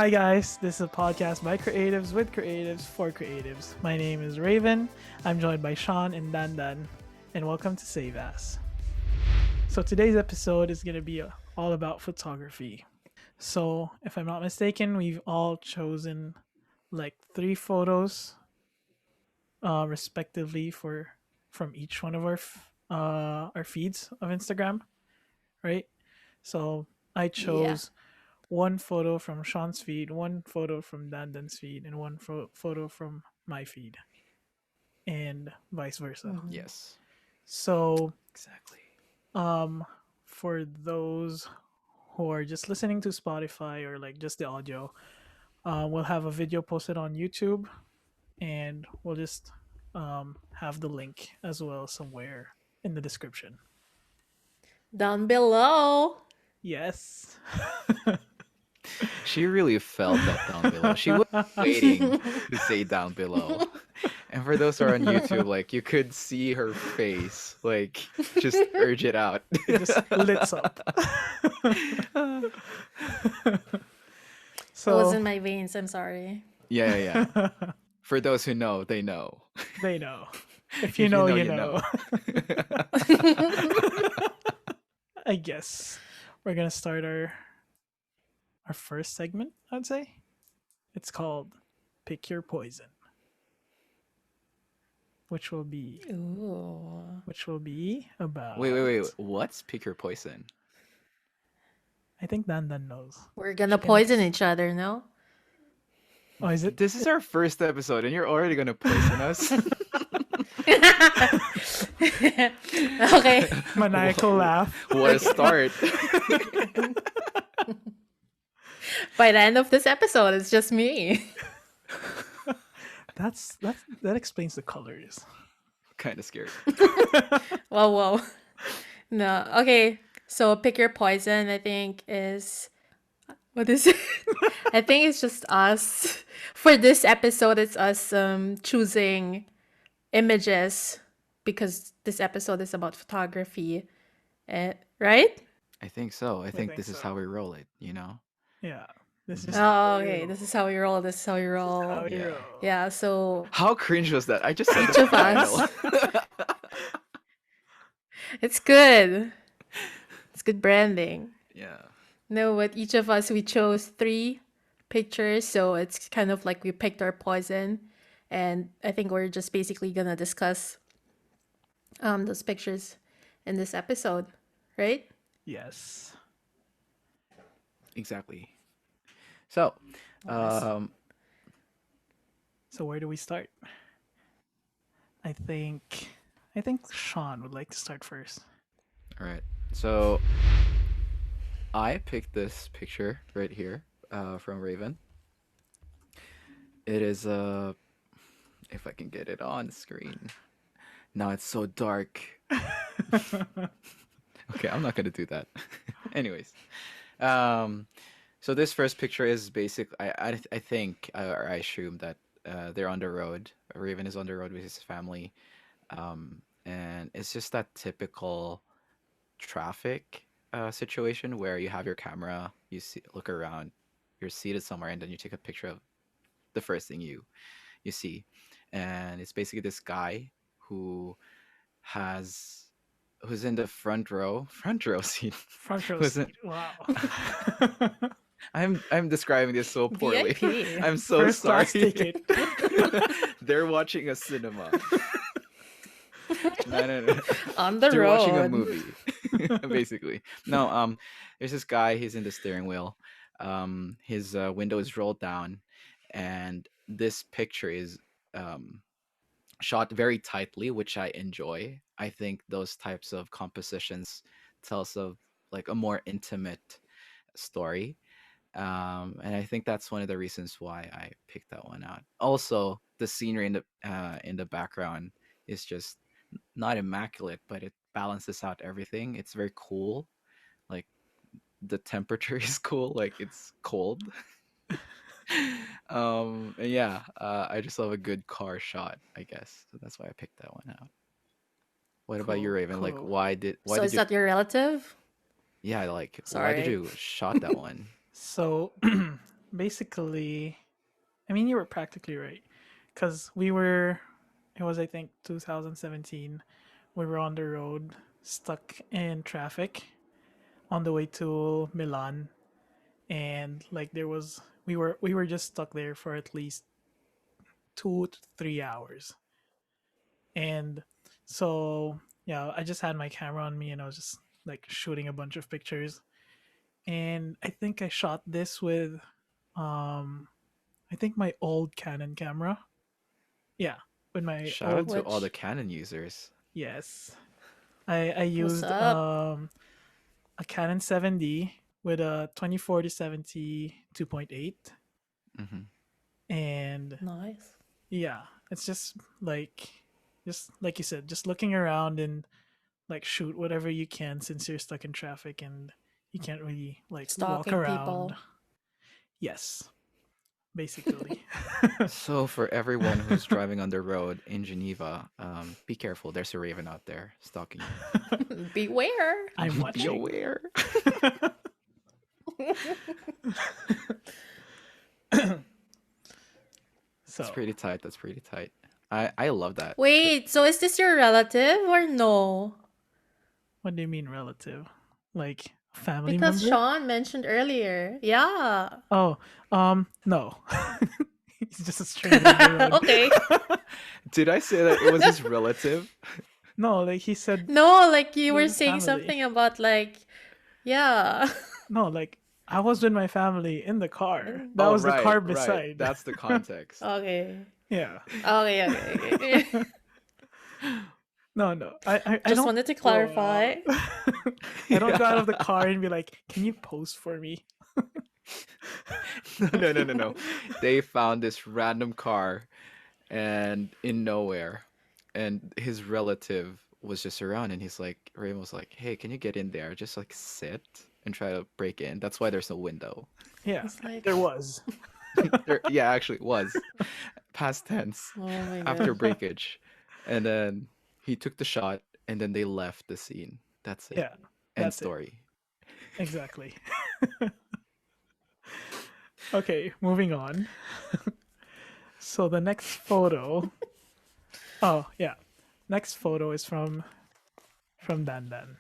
Hi, guys. This is a podcast by creatives with creatives for creatives. My name is Raven. I'm joined by Sean and Dan, and welcome to Save As. So, today's episode is going to be all about photography. So, if I'm not mistaken, we've all chosen like 3 photos, respectively, from each one of our feeds of Instagram, right? So, I Yeah. chose one photo from Sean's feed, one photo from Dandan's feed, and one photo from my feed, and vice versa. Mhm. Yes, So, exactly. um, for those who are just listening to Spotify or like just the audio, we'll have a video posted on YouTube, and we'll just have the link as well somewhere in the description. Down below. Yes. She really felt that down below. She was waiting to say down below. And for those who are on YouTube, like you could see her face, like just urge it out. It just lit up. It was So in my veins. I'm sorry. Yeah. For those who know, they know. they know. If you If you know, know, you you know. know. I guess we're gonna start our first segment. I'd say it's called "Pick Your Poison," which will be Ooh. about. What's pick your poison? I think Dan knows. We're gonna She can poison each other, no? Oh, is it? This is our first episode, and you're already gonna poison us. Okay. Maniacal laugh. What a start! By the end of this episode, it's just me. That explains the colors. Kind of scared. Whoa. No. Okay. So pick your poison, I think, is what is it? I think it's just us. For this episode, it's us choosing images because this episode is about photography. Right? I think so. I think think this is so. how we roll it, you know? Yeah. This is Mhm. Oh, how we okay. roll. This is how we roll. This is how we roll. How we Yeah. roll. Yeah, so How cringe was that? I just said each the of title. us. It's good. It's good branding. Yeah. No, but each of us, we chose 3 pictures. So it's kind of like we picked our poison. And I think we're just basically going to discuss those pictures in this episode, right? Yes. Exactly. So, Nice. So where do we start? I think Sean would like to start first. all right. So, I picked this picture right here from Raven. It is if I can get it on screen. Now it's so dark. Okay, I'm not gonna do that. Anyways, um, so this first picture is basic. I think or I assume that they're on the road. Raven is on the road with his family, and it's just that typical traffic situation where you have your camera, you see, look around, you're seated somewhere, and then you take a picture of the first thing you see, and it's basically this guy who has who's in the front row seat Front row who's in, seat. Wow. I'm describing this so poorly. VIP. I'm so First sorry. class ticket. They're watching a cinema. No. On the They're road. watching a movie, basically. No, there's this guy. He's in the steering wheel. His window is rolled down, and this picture is um shot very tightly, which I enjoy. I think those types of compositions tells of like a more intimate story. And I think that's one of the reasons why I picked that one out. Also, the scenery in the background is just not immaculate, but it balances out everything. It's very cool. Like the temperature is cool. Like it's cold. And yeah, I just love a good car shot, I guess. So that's why I picked that one out. What about you, Cool. Raven? Like, Cool. why So did is you? that your relative? Yeah, like, why did Sorry. you shot that one? So basically, I mean, you were practically right, because it was I think 2017. We were on the road, stuck in traffic on the way to Milan, and like we were just stuck there for at least 2 to 3 hours, and so yeah, I just had my camera on me and I was just like shooting a bunch of pictures, and I think I shot this with um I think my old Canon camera. Yeah, with my Shout out old. to all the Which, Canon users. Yes, I what's used up? a Canon 7D with a 24 to 70 2.8, Hmm. and Nice. yeah, it's just like you said, just looking around and like shoot whatever you can since you're stuck in traffic and you can't really like walk Stalking around. people. Yes, basically. So for everyone who's driving on the road in Geneva, be careful. There's a raven out there stalking you. Beware. I'm Be watching. aware. That's So, pretty tight. That's pretty tight. I love that. Wait, so is this your relative or no? what do you mean relative? Like a family Because member? Sean mentioned earlier. Yeah. Oh, no. He's just a stranger on the road. Okay. Did I say that it was his relative? No, like he said No, like you he were was a saying family. something about like, yeah. No, like I was with my family in the car. And- That Oh, was the right, car right. beside. That's the context. Okay. Yeah. Okay, okay, okay. No, no. I Just don't wanted to go clarify. I don't go out of the Yeah. car and be like, "Can you post for me?" No, no, no, no, no. They found this random car and in nowhere, and his relative was just around, and Raven was like, "Hey, can you get in there? Just like sit and try to break in." That's why there's no window. Yeah, It's like, there was. Yeah, actually, it was past tense oh my after god. breakage, and then he took the shot, and then they left the scene. That's it. Yeah, End that's it. story. Exactly. Okay, moving on. So the next photo. Oh, yeah. Next photo is from Dan Dan.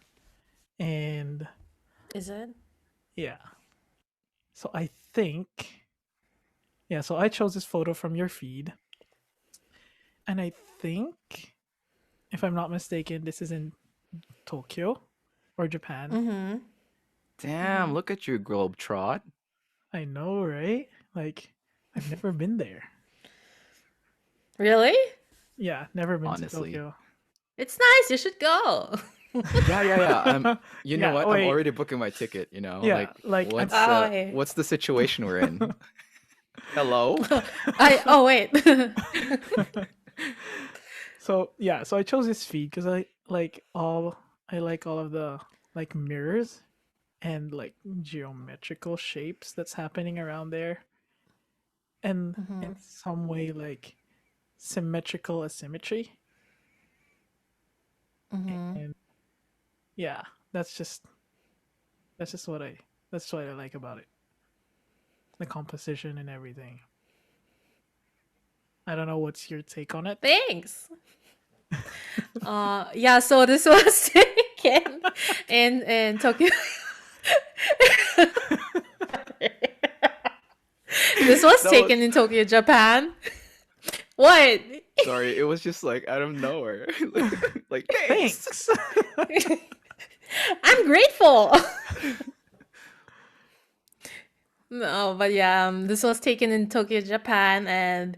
And Is it? yeah. So I think yeah, so I chose this photo from your feed. And I think if I'm not mistaken, this is in Tokyo or Japan. Mm-hmm. Damn, look at you, Globetrot. I know, right? Like I've never been there. Really? Yeah, never been to Honestly. Tokyo. It's nice. You should go. Yeah, yeah, yeah. You know Yeah, what? I'm wait. already booking my ticket, you know? Yeah, Like like I'm Oh, okay. what's the situation we're in? Hello? Oh wait. so yeah, so I chose this feed because I like all of the like mirrors and like geometrical shapes that's happening around there, and in Mm-hmm. some way like symmetrical asymmetry, Mm-hmm. and yeah, that's just that's just what I that's what I like about it, the composition and everything. I don't know what's your take on it. Thanks. Yeah, so this was taken in Tokyo. This was That was taken in Tokyo, Japan. What? sorry, it was just like out of nowhere. Like thanks. Thanks. I'm grateful. No, but yeah, this was taken in Tokyo, Japan, and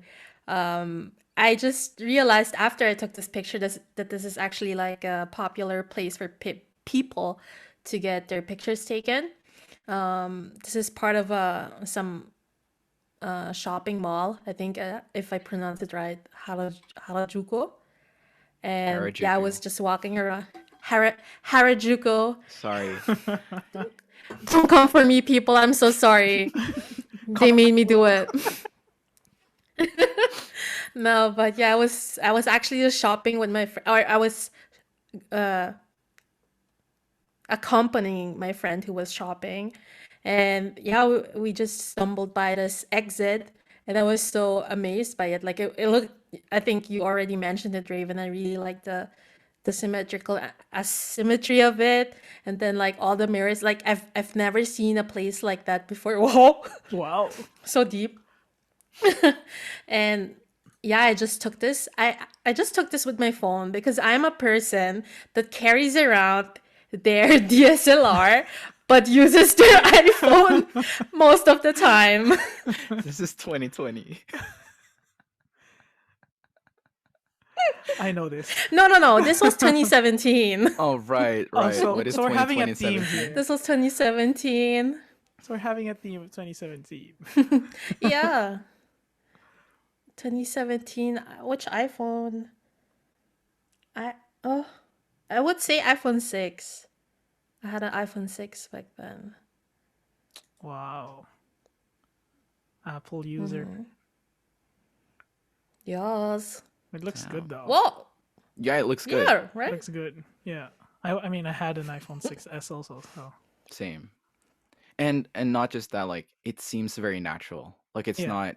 I just realized after I took this picture that this is actually like a popular place for people to get their pictures taken. This is part of some shopping mall. I think if I pronounce it right, Harajuku. And yeah, I Harajuku. was just walking around Harajuku. Sorry. Don't come for me, people. I'm so sorry. They made me do it. No, but yeah, I was actually just shopping with my friend, or I was uh accompanying my friend who was shopping, And yeah, we just stumbled by this exit, and I was so amazed by it. Like it looked. I think you already mentioned it, Raven. I really like the symmetrical asymmetry of it, and then like all the mirrors. Like I've never seen a place like that before. Wow, Wow. so deep. And yeah, I just took this with my phone because I'm a person that carries around their DSLR but uses their iPhone most of the time. This is 2020. I know this. No, this was 2017. Oh, right, Oh, right. so What is so we're having a 2020 theme 17? here. This was 2017. So we're having a theme of 2017. Yeah. 2017. Which iPhone? I oh I would say iPhone 6. I had an iPhone 6 back then. Wow. Apple user. Yes. It looks Yeah. good though. Well, Yeah, it looks good. yeah, right? Looks good. Yeah. I mean, I had an iPhone 6s also, so Same. And not just that, like it seems very natural. Like it's yeah.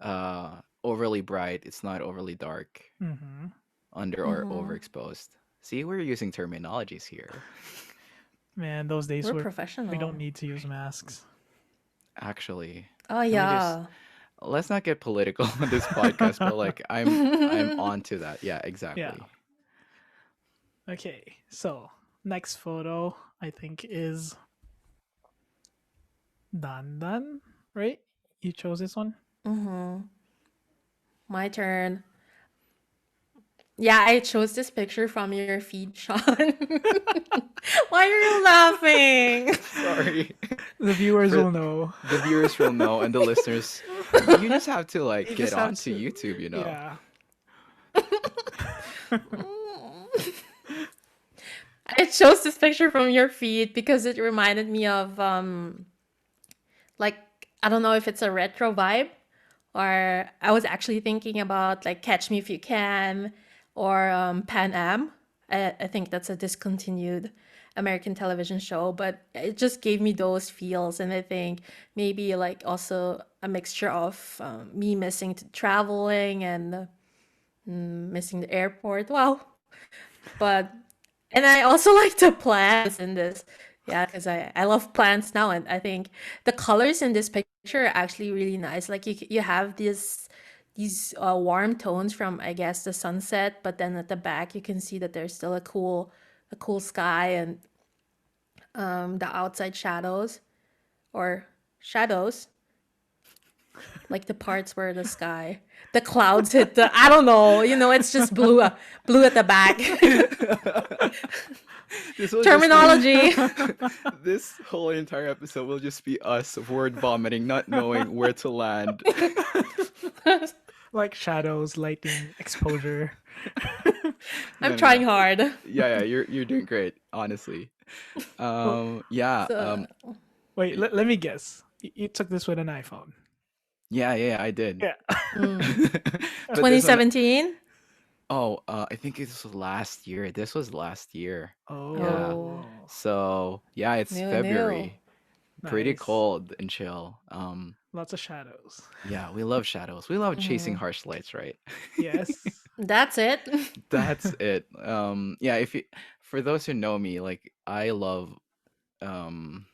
not overly bright, it's not overly dark, Mm-hmm. under or overexposed. See, we're using terminologies here. Man, those days We're we professional. don't need to use masks. Actually, Oh can we just yeah. let's not get political on this podcast, but like I'm onto that. Yeah, exactly. Okay, so next photo I think is Dan, right? You chose this one? My turn. Yeah, I chose this picture from your feed, Sean. Why are you laughing? Sorry. The viewers For will know. the viewers will know and the listeners, you just have to like You get just have onto to- YouTube, you know. Yeah. I chose this picture from your feed because it reminded me of like I don't know if it's a retro vibe, or I was actually thinking about like Catch Me If You Can or Pan Am. I think that's a discontinued American television show, but it just gave me those feels, and I think maybe like also a mixture of me missing traveling and missing the airport. Wow, but and I also like the plants in this. Yeah, because I love plants now, and I think the colors in this picture are actually really nice. Like you have these warm tones from I guess the sunset, but then at the back you can see that there's still a cool sky and the outside shadows or shadows, like the parts where the sky, the clouds hit the I don't know, it's just blue, blue at the back. This will just be Terminology. this whole entire episode will just be us word vomiting, not knowing where to land. Like shadows, lighting, exposure. I'm No, no, trying no. hard. Yeah, you're doing great, honestly. Yeah, So, Wait, let me guess. You took this with an iPhone. yeah, I did. Yeah. But this one, 2017. I think this was last year. This was last year. Yeah. Oh. So yeah, it's New. February. Pretty Nice. cold and chill. Lots of shadows. Yeah, we love shadows. We love chasing harsh lights, right? Yes. That's it. That's it. Yeah, if you for those who know me, like I love um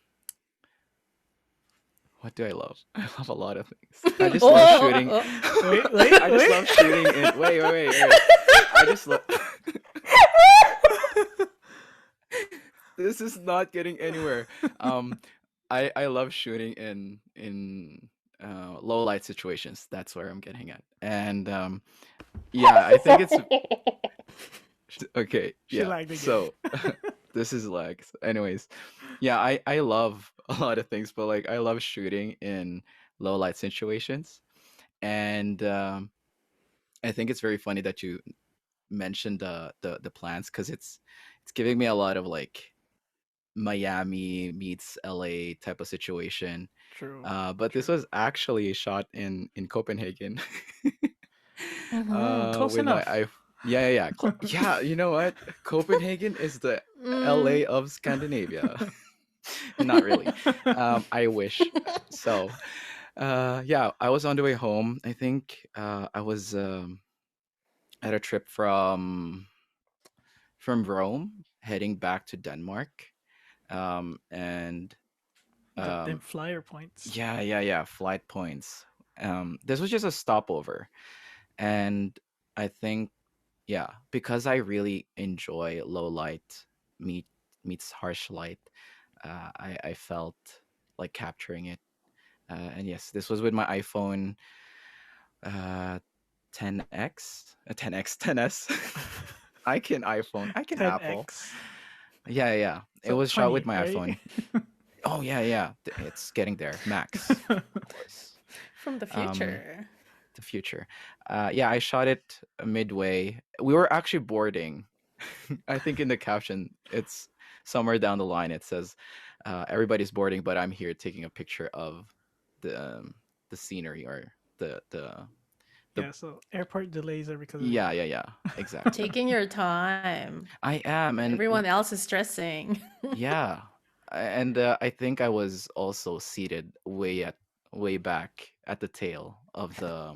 what do I love? I love a lot of things. I just love shooting. Wait. I just love shooting in wait. I just love this is not getting anywhere. I love shooting in low light situations. That's where I'm getting at. And yeah, I think it's okay. She Yeah. lagged again. So this is like anyways. Yeah, I love a lot of things, but like I love shooting in low light situations. And I think it's very funny that you mentioned the plants because it's giving me a lot of like Miami meets LA type of situation. True. But this was actually shot in Copenhagen. Close With my enough. yeah. Yeah, you know what? Copenhagen is the LA of Scandinavia. Not really. I wish. So, yeah, I was on the way home. I think I was at a trip from Rome, heading back to Denmark. And Got them um, flyer points. yeah, flight points. This was just a stopover, and I think, yeah, because I really enjoy low light meet meets harsh light. I felt like capturing it. And yes, this was with my iPhone uh 10X, 10X, 10S. I can iPhone, I can Apple. 10x. Yeah. It So was shot with 20, my right? iPhone. Oh yeah. It's getting there. Max, of course. From the Um, future. the future. Yeah, I shot it midway. We were actually boarding. I think in the caption, it's somewhere down the line. It says, "Everybody's boarding, but I'm here taking a picture of the um, the scenery or the." Yeah, so airport delays are because of Yeah. Exactly. Taking your time. I am, and Everyone else is stressing. yeah, and I think I was also seated way back at the tail of the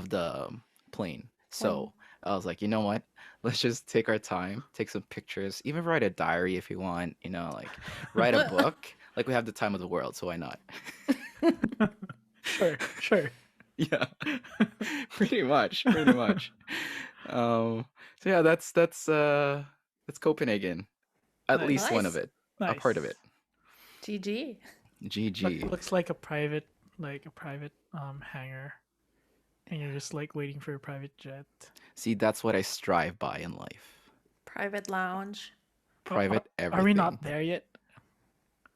plane. Plane. So I was like, you know what? Let's just take our time, take some pictures, even write a diary if you want, like write a book. Like we have the time of the world, so why not? Sure. Yeah, pretty much. Um, so yeah, that's Copenhagen. At least Nice. one of Nice. it, a part of Nice. it. GG. GG. Looks like a private hangar, and you're just like waiting for your private jet. See, that's what I strive by in life. Private lounge. Well, Private are we everything. not there yet?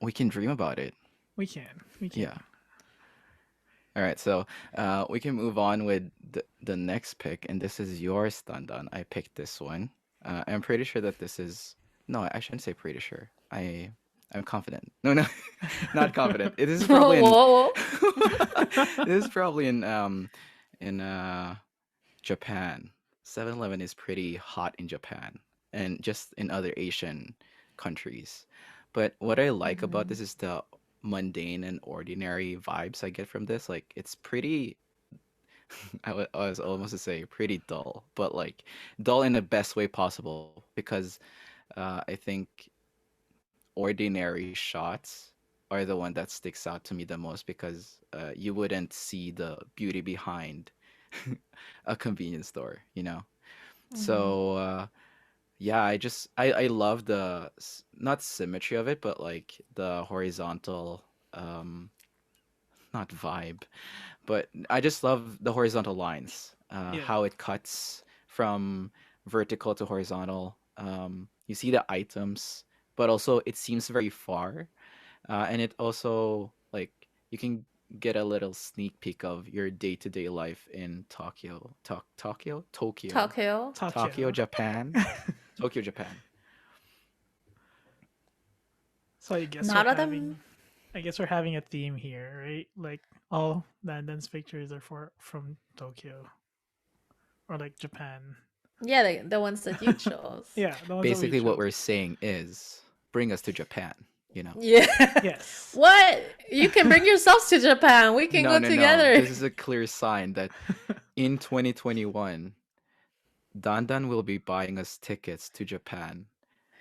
We can dream about it. We can. We can. Yeah. All right, so we can move on with the next pick, and this is yours, Dandan. I picked this one. I'm pretty sure that this is no, I shouldn't say pretty sure. I'm confident. No, not confident. It is probably in Whoa. this is probably in Japan. 7-Eleven is pretty hot in Japan and just in other Asian countries. But what I like about Mhm. this is the mundane and ordinary vibes I get from this. Like it's pretty I was almost to say pretty dull, but like dull in the best way possible because I think ordinary shots are the one that sticks out to me the most because you wouldn't see the beauty behind a convenience store. Mhm. So yeah, I love the not symmetry of it, but like the horizontal not vibe, but I just love the horizontal lines, Yeah. how it cuts from vertical to horizontal. You see the items, but also it seems very far, and it also like you can get a little sneak peek of your day-to-day life in Tokyo. Tokyo, Tokyo. Japan, Tokyo, Japan. So I guess we're None of them. having I guess we're having a theme here, right? Like all Dandan's pictures are from Tokyo or like Japan. Yeah, the ones that you chose. Yeah, the ones that we Basically, what chose. we're saying is bring us to Japan. You know. Yeah. Yes. What? You can bring yourselves to Japan. We can No, go no, no. together. This is a clear sign that in 2021, Dandan will be buying us tickets to Japan.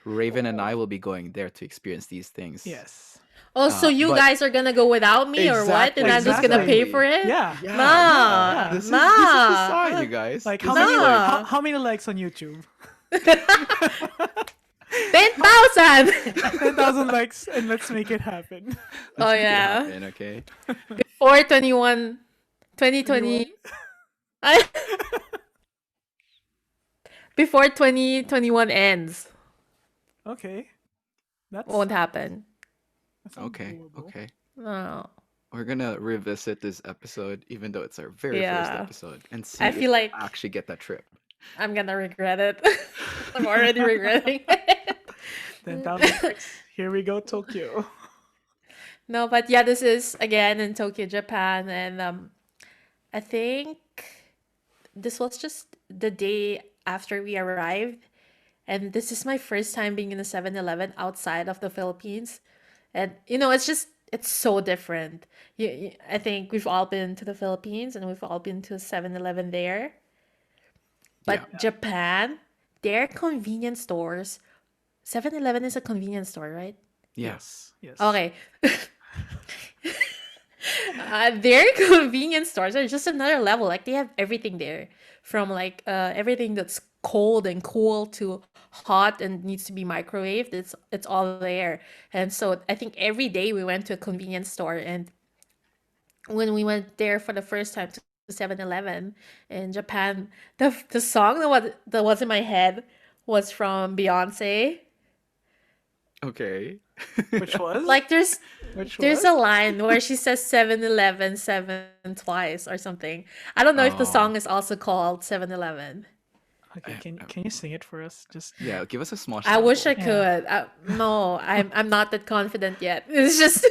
Raven and Oh. I will be going there to experience these things. Yes. Oh, so you But guys are gonna go without me or what? And exactly, I'm just gonna Exactly. pay for exactly. it? Yeah. Yeah. Nah, Yeah. This is the nah, sign, you guys. Like This is like nah. how many likes on YouTube? 10,000. 10,000 likes and let's make it happen. Oh let's make it yeah. happen, okay? Before 2020. Anyone? I before 2021 ends. Okay. Won't That happen. sounds Okay, doable. okay. No. We're gonna revisit this episode, even though it's our very first Yeah. episode, and see I if feel we like actually get that trip. I'm gonna regret it. I'm already regretting it. 10,000 likes. Here we go, Tokyo. No, but yeah, this is again in Tokyo, Japan, and I think this was just the day after we arrived, and this is my first time being in a 7-Eleven outside of the Philippines. And it's so different. I think we've all been to the Philippines and we've all been to 7-Eleven there. Yeah. But Japan, their convenience stores, 7-Eleven is a convenience store, right? Yeah. Yes. Yes. Okay. Their convenience stores are just another level. Like they have everything there, from like everything that's cold and cool to hot and needs to be microwaved. It's all there. And so I think every day we went to a convenience store, and when we went there for the first time to 7-Eleven in Japan, the song that was in my head was from Beyonce. Okay. Which was? Like Which there's was? a line where she says 7-Eleven 7 twice or something. I don't know if the song Oh. is also called 7-Eleven. Okay, I, can I- can you sing it for us? Just yeah. Give us a small I wish I sample. yeah. could. No, I'm not that confident yet. It's just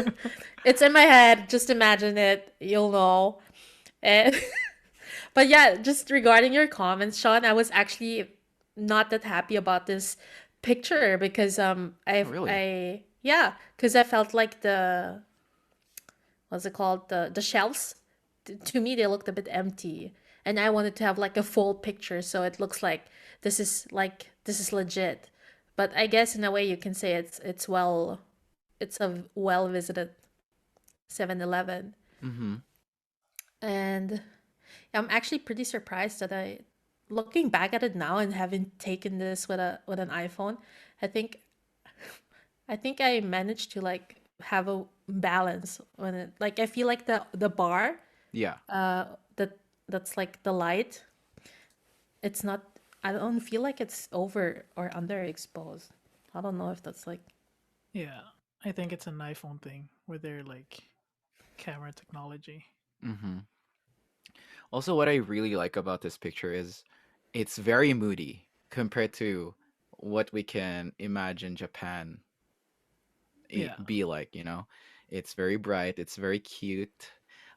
it's in my head. Just imagine it. You'll know. And, but yeah, just regarding your comments, Sean, I was actually not that happy about this picture because Oh, really? because I felt like what's it called, the shelves, to me they looked a bit empty, and I wanted to have like a full picture so it looks this is legit. But I guess in a way you can say it's a well visited 7-Eleven. Mm-hmm. And I'm actually pretty surprised that I looking back at it now and having taken this with an iPhone, I think I managed to like have a balance when it, like, I feel like the bar Yeah. that that's like the light, it's not, I don't feel like it's over or underexposed. I don't know if that's like, Yeah. I think it's an iPhone thing with their like camera technology. Mm-hmm. Also, what I really like about this picture is it's very moody compared to what we can imagine Japan Yeah. be like. It's very bright, it's very cute,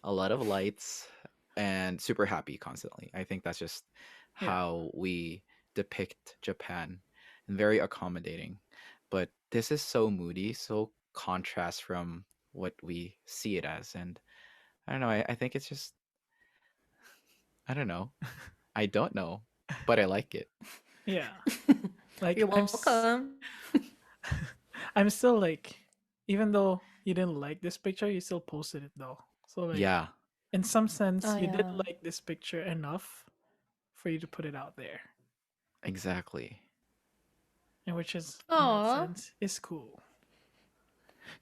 a lot of lights, and super happy constantly. I think that's just Yeah. how we depict Japan, and very accommodating. But this is so moody, so contrast from what we see it as. And I don't know, I think it's just, I don't know. I don't know, but I like it. Yeah. Like you're welcome. I'm still like, even though you didn't like this picture, you still posted it though. So like, Yeah, in some Oh sense, you did yeah. like this picture enough for you to put it out there, exactly. and which is in that Oh. sense is cool.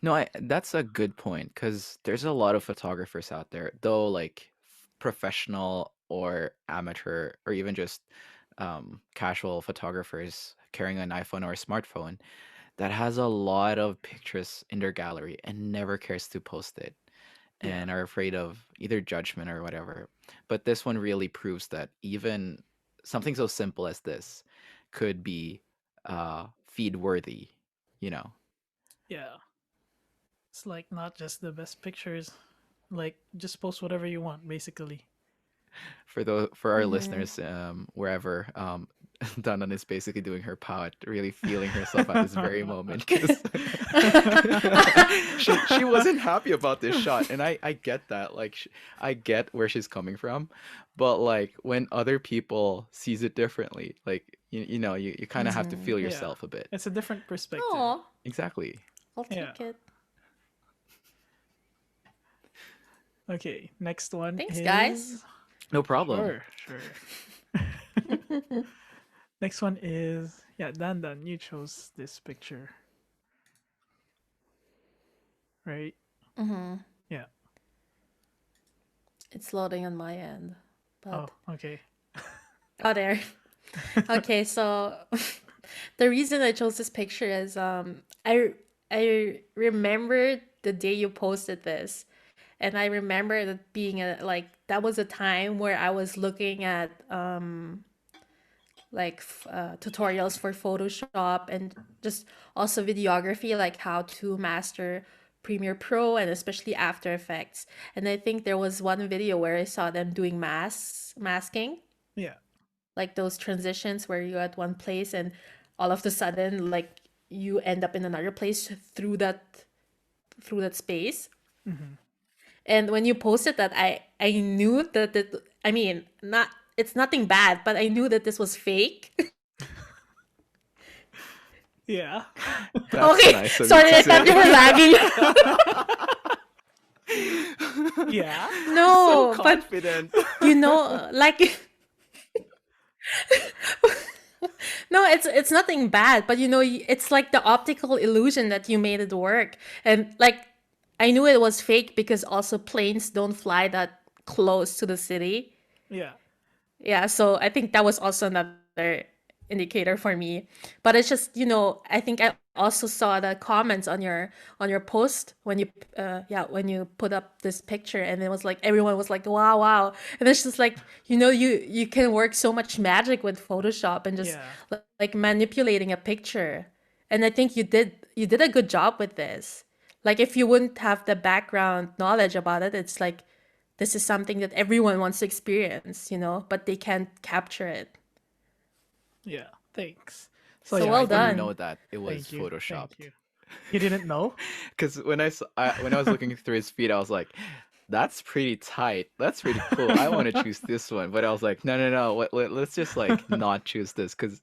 No, that's a good point because there's a lot of photographers out there, though, like professional or amateur or even just casual photographers carrying an iPhone or a smartphone that has a lot of pictures in their gallery and never cares to post it Yeah. and are afraid of either judgment or whatever. But this one really proves that even something so simple as this could be feed worthy, you know. Yeah. It's like not just the best pictures. Like just post whatever you want, basically. For our Mm-hmm. listeners, wherever, Danan is basically doing her part, really feeling herself at this very moment because she wasn't happy about this shot, and I get that. Like I get where she's coming from, but like when other people sees it differently, like you kind of have to Mm-hmm. feel Yeah. yourself a bit. It's a different perspective. Oh, Exactly. I'll Yeah. take it. Okay. Next one Thanks, guys. is No problem. sure, sure. Next one is yeah, Dan Dan, you chose this picture, right? Mm-hmm. Yeah. It's loading on my end, Oh, but okay. oh, there. Okay, so the reason I chose this picture is I remember the day you posted this, and I remember that being a like that was a time where I was looking at tutorials for Photoshop and just also videography, like how to master Premiere Pro and especially After Effects. And I think there was one video where I saw them doing masking, Yeah. like those transitions where you're at one place and all of a sudden like you end up in another place through that through that space. Mm-hmm. And when you posted that, I knew I mean, not it's nothing bad, but I knew that this was fake. Yeah. That's Okay, nice of you sorry, to I thought say. you were lagging. Yeah. So No, but confident. like no, it's nothing bad, but it's like the optical illusion that you made it work. And like I knew it was fake because also planes don't fly that close to the city. Yeah. Yeah, so I think that was also another indicator for me. But it's just, I think I also saw the comments on your post when you put up this picture, and it was like everyone was like, "Wow, wow." And it's just like, you can work so much magic with Photoshop and just Yeah. like manipulating a picture. And I think you did a good job with this. Like if you wouldn't have the background knowledge about it, it's like this is something that everyone wants to experience, but they can't capture it. Yeah. Thanks. So So yeah, I well I think didn't know done. that it was thank you. Thank photoshopped. you. You didn't know? Because when I was looking through his feed, I was like, "That's pretty tight. That's pretty cool. I want to choose this one." But I was like, "No, no, no. Let's just like not choose this, because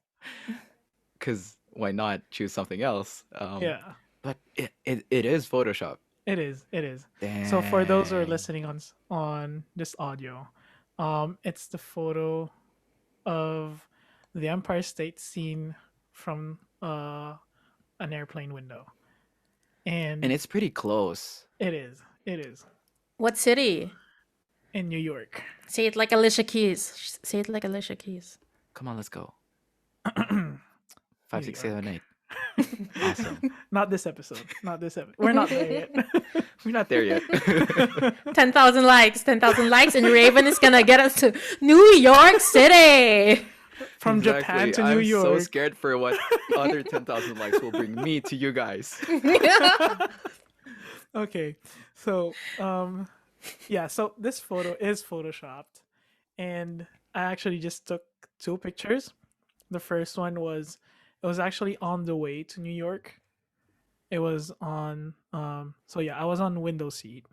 why not choose something else?" Yeah. But it is Photoshop. It is. It is. So for those who are Dang. listening on this audio, it's the photo of the Empire State seen from an airplane window, And and it's pretty close. it is. It is What city? in New York. Say it like Alicia Keys. Say it like Alicia Keys. Come on, let's go. New Five, six, seven, York. eight. Awesome. Not this episode. Not this episode. We're not there yet. We're not there yet. 10,000 likes. 10,000 likes, and Raven is gonna get us to New York City. From Japan Exactly. to New I'm so York. scared for what other 10,000 likes will bring me to you guys. Okay. So, yeah, so this photo is photoshopped, and I actually just took two pictures. The first one was it was actually on the way to New York. It was on so yeah, I was on window seat,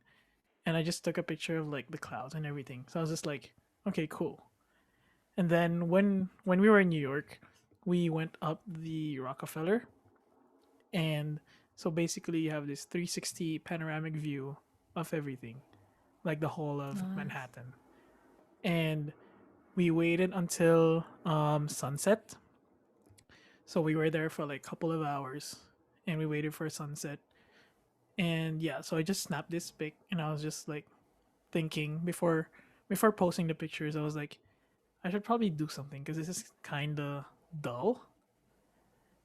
and I just took a picture of like the clouds and everything. So I was just like, okay, cool. And then when we were in New York, we went up the Rockefeller, and so basically you have this 360 panoramic view of everything, like the whole of Nice. Manhattan. And we waited until sunset. So we were there for like a couple of hours, and we waited for sunset. And yeah, so I just snapped this pic, and I was just like thinking before posting the pictures, I was like, I should probably do something because this is kind of dull.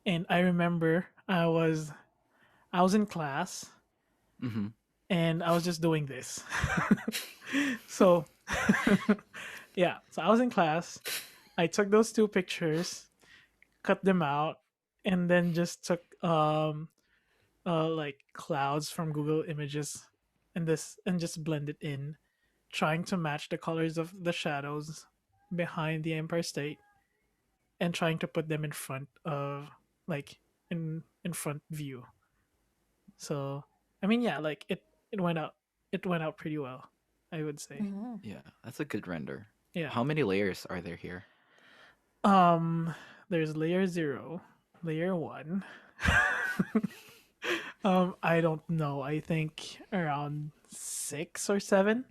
And I remember I was in class, Hmm. and I was just doing this. So yeah, so I was in class. I took those two pictures, cut them out, and then just took like clouds from Google Images and just blend it in, trying to match the colors of the shadows behind the Empire State and trying to put them in front of like in front view. So I mean yeah, like it went out pretty well, I would say. Mhm. Yeah, that's a good render. Yeah. How many layers are there here? Um there's layer 0, layer 1. I don't know. I think around 6 or 7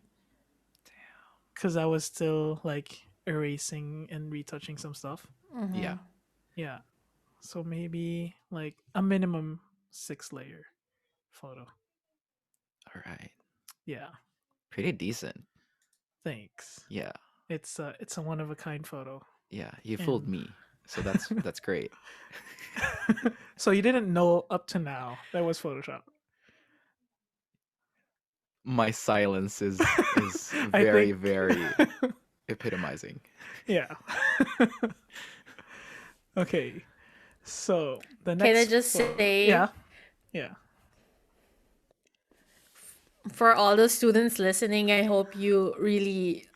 cuz I was still like erasing and retouching some stuff. Yeah. Mhm. Yeah. So maybe like a minimum 6 layer photo. All right. Yeah. Pretty decent. Thanks. Yeah. It's a one of a kind photo. Yeah. You fooled And me. So that's great. so you didn't know up to now that was Photoshop. My silence is I very, think very epitomizing. yeah. Okay. So the Can I next just photo. say, Yeah. Yeah. for all the students listening, I hope you really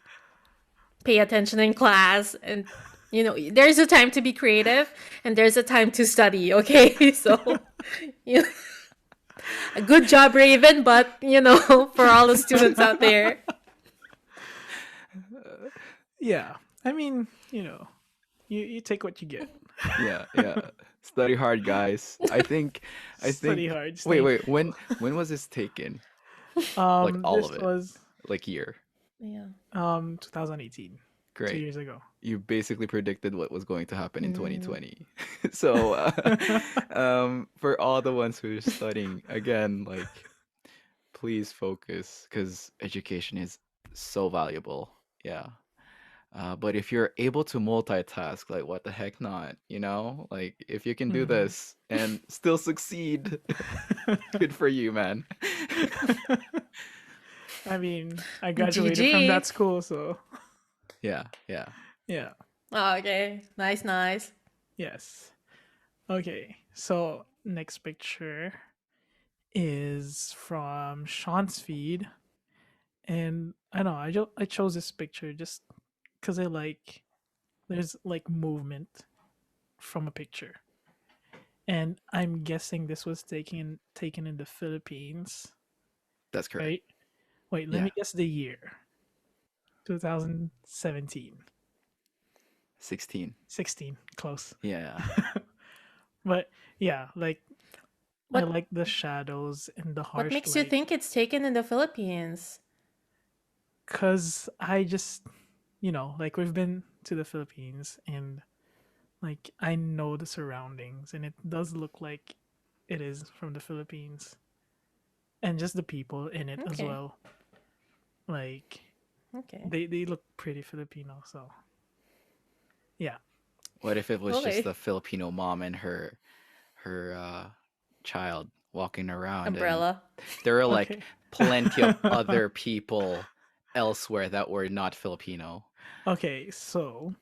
pay attention in class, and there's a time to be creative and there's a time to study, okay? So you A good job, Raven, but for all the students out there. Yeah. I mean, you take what you get. Yeah, yeah. Study hard, guys. I Study think. hard. Wait, Stay. wait. When was this taken? Like all This of it, was like year. Yeah. 2018, two Great. years ago. You basically predicted what was going to happen in Mm. 2020. So, for all the ones who are studying, again, like, please focus because education is so valuable. Yeah. But if you're able to multitask, like, what the heck not? Like, if you can do Hmm. this and still succeed, good for you, man. I mean, I graduated from that GG. school, so Yeah, yeah. yeah. Oh, okay. Nice, nice. Yes. Okay. So next picture is from Sean's feed, and I know I chose this picture just because I like there's like movement from a picture, and I'm guessing this was taken in the Philippines, That's correct. right? Wait, let Yeah. me guess the year. 2017. 16. 16, close. Yeah. But yeah, like I What like the shadows and the what harsh makes you light think it's taken in the Philippines? cuz I just, like we've been to the Philippines and like I know the surroundings and it does look like it is from the Philippines and just the people in it as Okay. well. Like Okay. they look pretty Filipino, so yeah. What if it was just Okay. a Filipino mom and her child walking around, and Umbrella. there are like Okay. plenty of other people elsewhere that were not Filipino. Okay, so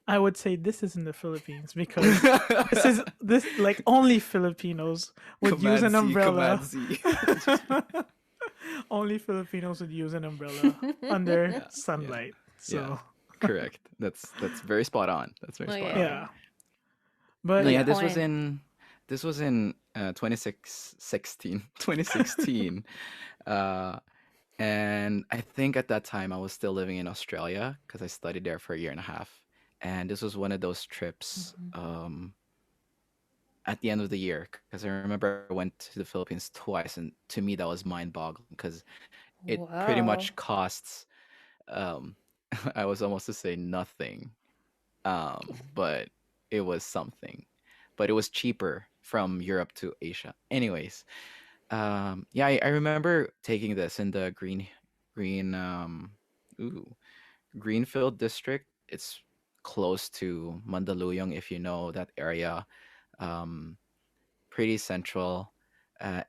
I would say this is in the Philippines because this like only Filipinos would use Command an Z, umbrella. Command Z. Just kidding. Only Filipinos would use an umbrella under Yeah, yeah, sunlight. yeah. So, Correct. That's very spot on. That's very spot on. Okay. yeah. But No, yeah, Good yeah. point. this was in 2016. Uh, and I think at that time I was still living in Australia because I studied there for a year and a half. And this was one of those trips Mhm. at the end of the year because I remember I went to the Philippines twice, and to me that was mind-boggling because it pretty Wow. much costs um, I was almost to say nothing, but it was something. But it was cheaper from Europe to Asia. Anyways, yeah, I remember taking this in the green, ooh, Greenfield district. It's close to Mandaluyong, if you know that area. Um, Pretty central,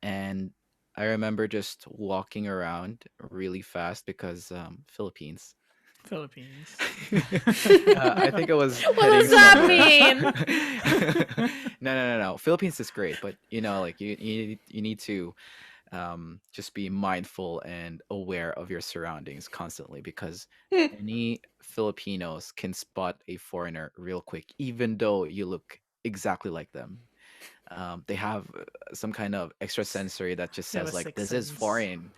and I remember just walking around really fast because Philippines. Philippines. I think I was What heading does that somewhere. mean? No. Philippines is great, but like you need to just be mindful and aware of your surroundings constantly because any Filipinos can spot a foreigner real quick, even though you look exactly like them. They have some kind of extra sensory that just You have a says like sixth this is sense. foreign.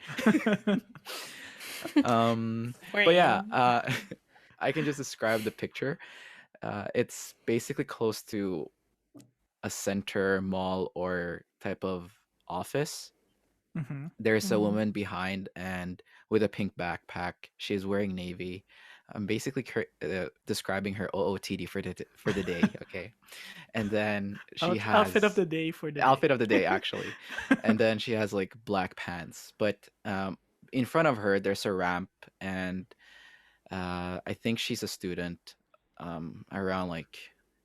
But yeah, Brain. I can just describe the picture. It's basically close to a center mall or type of office. Hmm. There's a Mhm. woman behind and with a pink backpack. She's wearing navy. I'm basically describing her OOTD for the day. Okay, and then she Outfit of has the day for the day. outfit of the day actually, and then she has like black pants. But in front of her, there's a ramp, and I think she's a student, around like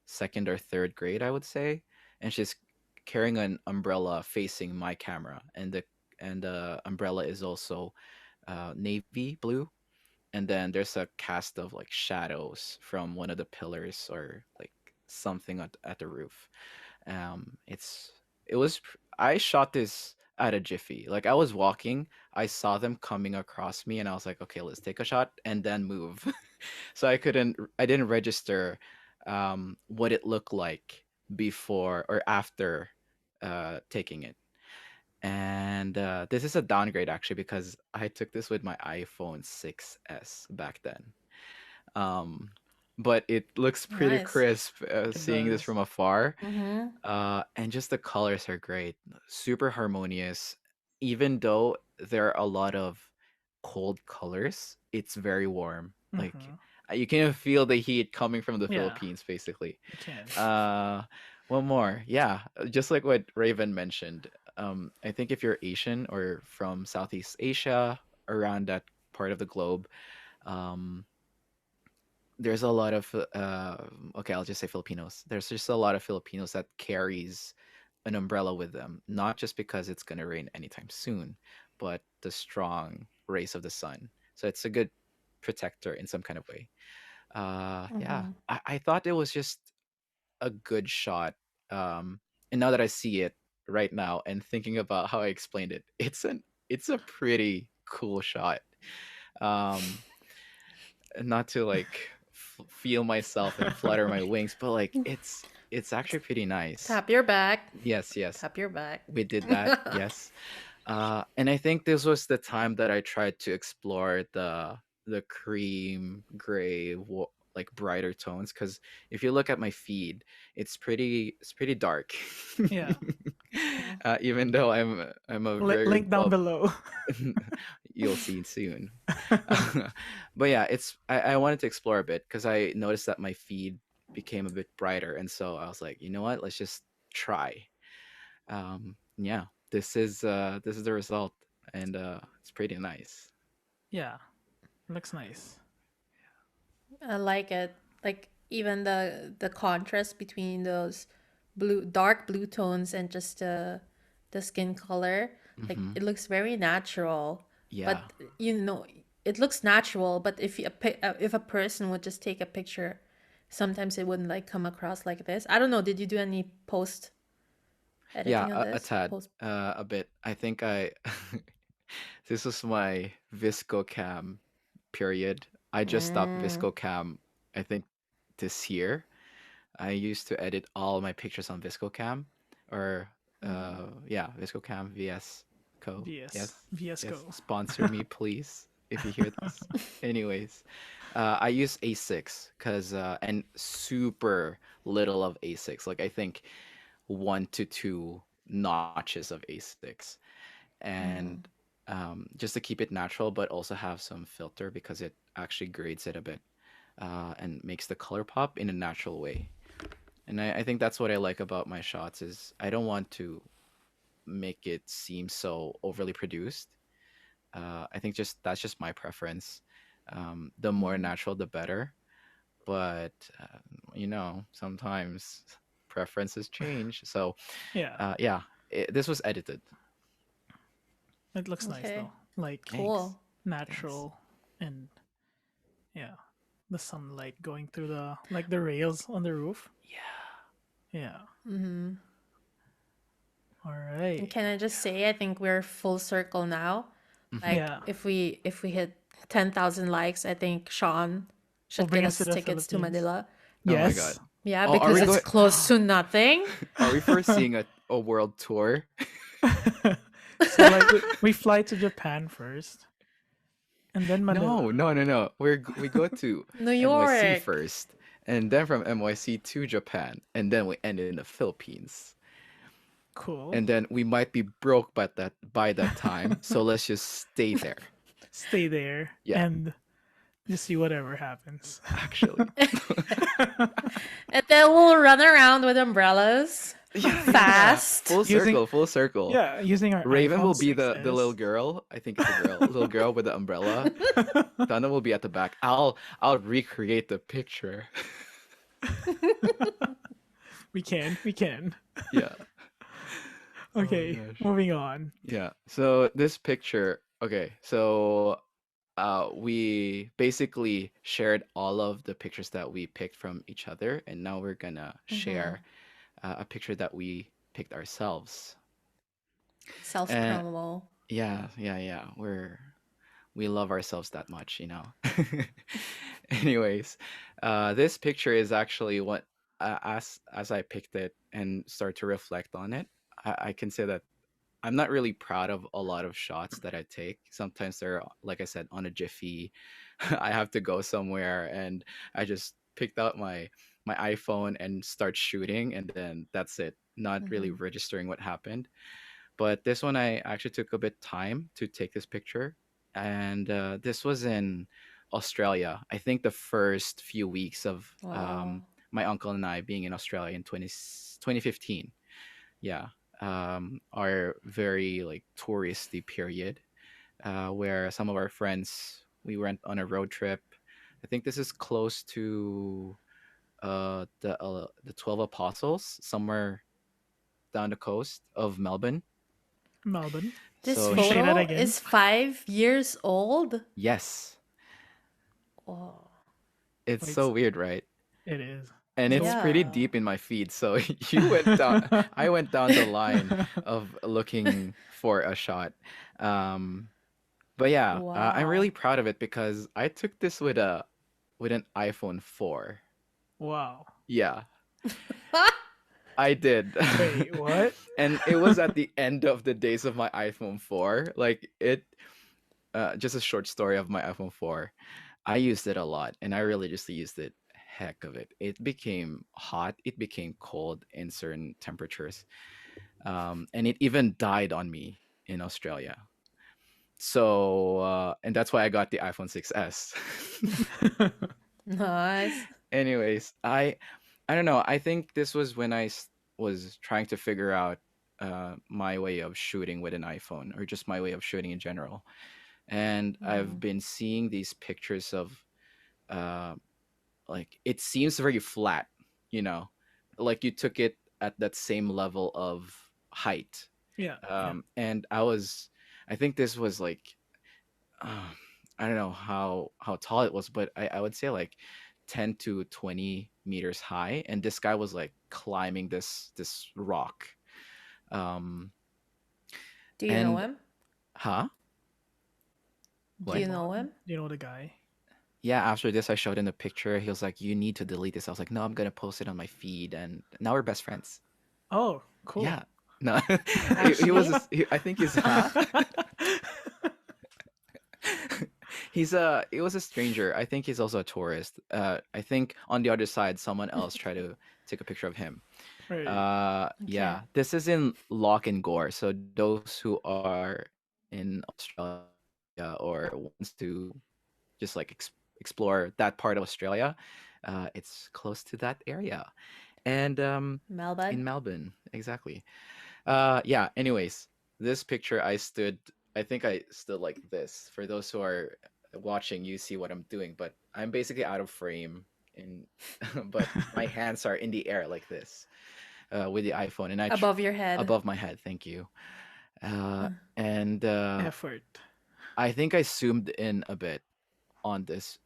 second or third grade, I would say, and she's carrying an umbrella facing my camera, and the umbrella is also navy blue, and then there's a cast of like shadows from one of the pillars or like something at the roof. It's it was I shot this at a jiffy. Like I was walking, I saw them coming across me, and I was like, okay, let's take a shot and then move. So I didn't register what it looked like before or after taking it. And this is a downgrade actually because I took this with my iPhone 6s back then. Um, but it looks pretty Nice. crisp It seeing this does. from afar. Mm-hmm. And just the colors are great, super harmonious. Even though there are a lot of cold colors, it's very warm. Like Hmm. you can feel the heat coming from the Yeah, Philippines, basically. you can. Uh, one more, yeah, just like what Raven mentioned. I think if you're Asian or from Southeast Asia, around that part of the globe, um, there's a lot of okay, I'll just say Filipinos. There's just a lot of Filipinos that carries an umbrella with them, not just because it's going to rain anytime soon, but the strong rays of the sun. So it's a good protector in some kind of way. Yeah, Mm-hmm. I thought it was just a good shot. And now that I see it right now and thinking about how I explained it, it's a pretty cool shot. Um, not to like feel myself and flutter my wings, but like it's actually pretty nice. Tap your back. Yes, yes, Tap your back. we did that. Yes. And I think this was the time that I tried to explore the cream gray like brighter tones because if you look at my feed, it's pretty dark. Yeah. Mhm. Even though I'm a very Link down buff, below. you'll see soon. But yeah, I wanted to explore a bit because I noticed that my feed became a bit brighter, and so I was like, you know what, let's just try. Yeah, this is the result, and it's pretty nice. Yeah, looks nice. I like it. Like even the contrast between those dark blue tones and just the skin color, like Hmm. it looks very natural. Yeah, But you know, it looks natural. But if a person would just take a picture, sometimes it wouldn't like come across like this. I don't know. Did you do any post yeah, editing on a this? tad, Post. a bit. I think I this was my Visco Cam period. I just stopped Mm, Visco Cam, I think this year. I used to edit all my pictures on ViscoCam, or yeah, ViscoCam VS Co. Yes, VS yes. Go. Sponsor me, please, if you hear this. Anyways, I use A6 because and super little of A6. Like I think 1 to 2 notches of A6, and mm, just to keep it natural, but also have some filter because it actually grades it a bit and makes the color pop in a natural way. And I think that's what I like about my shots is I don't want to make it seem so overly produced. I think just that's just my preference. The more mm. natural, the better. But sometimes preferences change. So Yeah, yeah, this was edited. it looks nice Okay. though. Like Thanks, Cool. thanks. natural and yeah, the sunlight going through the rails on the roof. Yeah. Yeah. Mm-hmm. All And right. can I just say, I think we're full circle now. Hmm. Like Yeah. if we hit 10,000 likes, I think Sean Will should get bring us to us the tickets to Philippines. Manila. Oh my Yes. god. Yeah, Oh, are because we it's going? close to nothing. Are we foreseeing a world tour? So like we fly to Japan first and then No, Manila. no, no, no. We go to New NYC York. first, and then from NYC to Japan, and then we end in the Philippines. Cool. And then we might be broke by that time, so let's just stay there. Stay there Yeah, and just see whatever happens. actually. And then we'll run around with umbrellas Yeah, yeah, yeah. fast. Full using circle, full circle. yeah, using our Raven iPhone will be the little 6s. girl. I think it's a girl, little girl with the umbrella. Dana will be at the back. I'll recreate the picture. We can. We can. Yeah. Oh my Okay, gosh. moving on. Yeah. So this picture, okay. So we basically shared all of the pictures that we picked from each other, and now we're gonna Hmm. share a picture that we picked ourselves. Self And promo. yeah, yeah, yeah. We love ourselves that much, you know. Anyways, this picture is actually what as I picked it and start to reflect on it, I can say that I'm not really proud of a lot of shots that I take. Sometimes they're, like I said, on a jiffy. I have to go somewhere, and I just picked out my iPhone and start shooting, and then that's it. Not really Mhm. registering what happened. But this one, I actually took a bit time to take this picture, and this was in Australia. I think the first few weeks of Wow. my uncle and I being in Australia in 2015. Yeah, our very like touristy period, where some of our friends, we went on a road trip. I think this is close to the 12 Apostles, somewhere down the coast of Melbourne. Melbourne. This So Can you say that photo again? is 5 years old. yes, Oh, it's Wait, so weird, right? it is. And it's So pretty yeah. deep in my feed. So you went down, I went down the line of looking for a shot. Um, but yeah, I'm really Wow. proud of it because I took this with an iPhone 4. wow. Yeah, I did. Wait, what? And it was at the end of the days of my iPhone 4. Like it just a short story of my iPhone 4. I used it a lot, and I really just used it heck of it. It became hot, it became cold in certain temperatures. And it even died on me in Australia. So and that's why I got the iPhone 6s. Nice. Anyways, I don't know. I think this was when was trying to figure out my way of shooting with an iPhone, or just my way of shooting in general. And I've Mhm. been seeing these pictures of uh, like it seems very flat, you know, like you took it at that same level of height. Yeah, yeah. And I think this was like uh, I don't know how tall it was, but I would say like 10 to 20 meters high, and this guy was like climbing this rock. Um, Do you know and him? huh? Do What? you know him? Do you know the guy? Yeah, after this, I showed him the picture. He was like, "You need to delete this." I was like, "No, I'm gonna post it on my feed," and now we're best friends. Oh, cool. Yeah, no, he was. Actually? I think he's huh? He was a stranger. I think he's also a tourist. I think on the other side, someone else tried to take a picture of him. Right. Yeah, Okay. this is in Loch and Gore. So those who are in Australia or wants to just like explore that part of Australia, it's close to that area. And in Melbourne? Melbourne, exactly. Yeah. Anyways, this picture, I think I stood like this. For those who are watching, you see what I'm doing, but I'm basically out of frame. In but my hands are in the air like this with the iPhone, and Above your head. above my head. Thank you. Uh, And Effort. I think I zoomed in a bit on this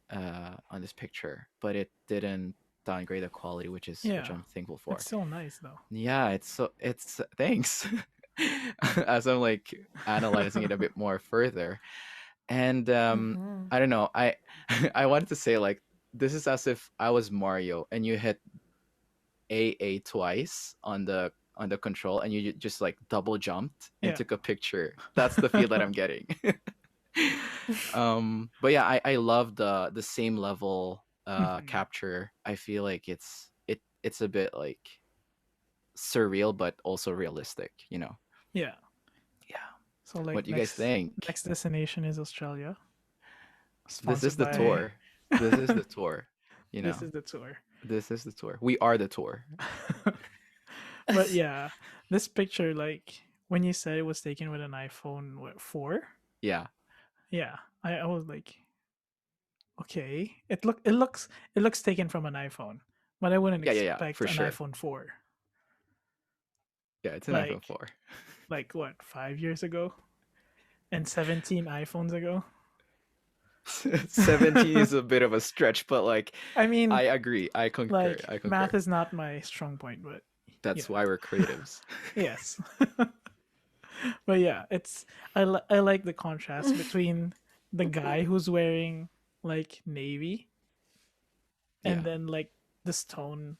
picture, but it didn't downgrade the quality, which Yeah. I'm thankful It's for. still nice though. Yeah, it's thanks. As I'm like analyzing it a bit more further, and mhm. I don't know, I wanted to say like this is as if I was Mario and you hit AA twice on the control, and you just like double jumped and Yeah. took a picture. That's the feel that I'm getting. But yeah, I love the same level Mhm. capture. I feel like it's a bit like surreal but also realistic, you know. Yeah. Yeah. So like What do you guys think? next destination is Australia, This is sponsored the by. tour. This is the tour, you This know. is the tour. This is the tour. We are the tour. But yeah, this picture, like when you said it was taken with an iPhone, what, 4? Yeah. Yeah, I was like, okay, it looks taken from an iPhone, but I wouldn't Yeah, expect for an sure. iPhone 4. Yeah, it's an iPhone Like 4. what, 5 years ago, and 17 iPhones ago. 17 is a bit of a stretch, but like I mean, I agree. I concur. like I concur. math is not my strong point, but That's yeah, why we're creatives. yes. But yeah, I like the contrast between the guy who's wearing like navy and Yeah. then like the stone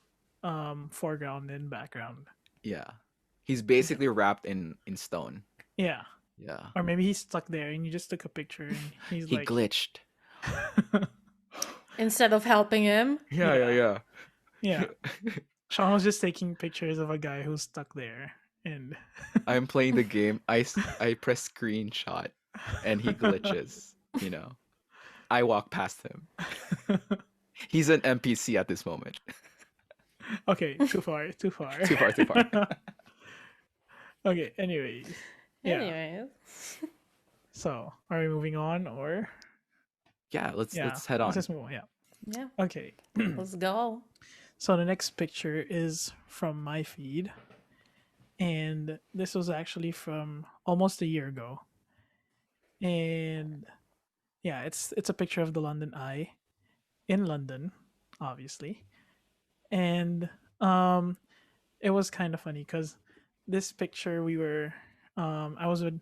foreground and background. Yeah. He's Yeah. basically wrapped in stone. Yeah. Yeah. Or maybe he's stuck there and you just took a picture and he's He like, glitched. Instead of helping him. Yeah, yeah, yeah, yeah. yeah. Sean was just taking pictures of a guy who's stuck there, and I'm playing the game. I press screenshot and he glitches, you know. I walk past him. He's an NPC at this moment. okay, too far, too far. Too far, too far. Okay, anyways, yeah. Anyways. So, are we moving on or Yeah, let's yeah? let's head Let's on. just move on. Yeah. Yeah. Okay. Let's go. So the next picture is from my feed, and this was actually from almost a year ago. And yeah, it's a picture of the London Eye in London, obviously. And um it was kind of funny because this picture we were I was with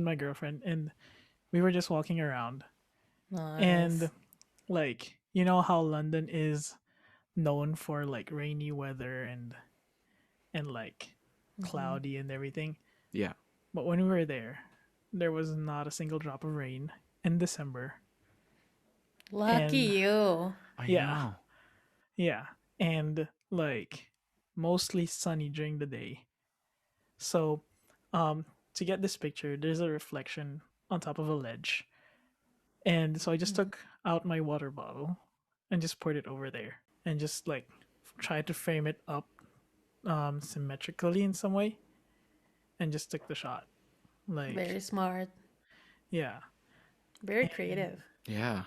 my girlfriend and we were just walking around and Nice. like you know how London is known for like rainy weather and like Mm-hmm. cloudy and everything. Yeah. But when we were there was not a single drop of rain in December. And Lucky you. I yeah, know. yeah, and like mostly sunny during the day. So, to get this picture, there's a reflection on top of a ledge, and so I just Mhm. took out my water bottle and just poured it over there, and just like tried to frame it up symmetrically in some way, and just took the shot. Like, Very smart. yeah, Very and creative. Yeah.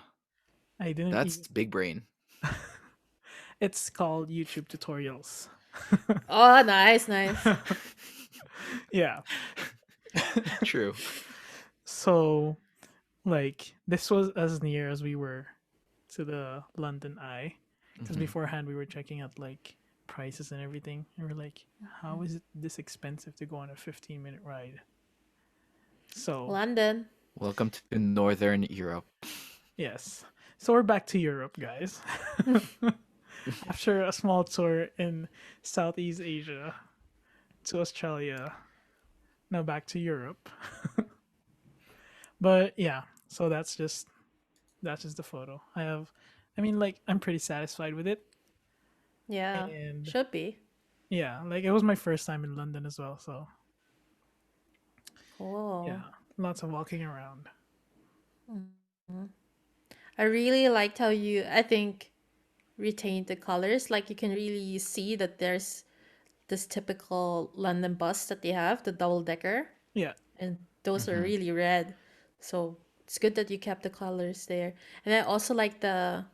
I didn't That's even. big brain. It's called YouTube tutorials. Oh, nice, nice. Yeah. True. So, like, this was as near as we were to the London Eye. Because Hmm. beforehand, we were checking out, like, prices and everything. And we're like, how is it this expensive to go on a 15-minute ride? So, London. Welcome to Northern Europe. yes. So, we're back to Europe, guys. After a small tour in Southeast Asia to Australia, now back to Europe. But yeah, so that's just the photo. I mean like I'm pretty satisfied with it. Yeah. And Should be. yeah, like it was my first time in London as well, so Cool. yeah, lots of walking around. Mhm. I really liked how you, I think, retained the colors. Like you can really see that there's this typical London bus that they have, the double decker, Yeah. and those are Hmm. really red. So it's good that you kept the colors there. And I also like the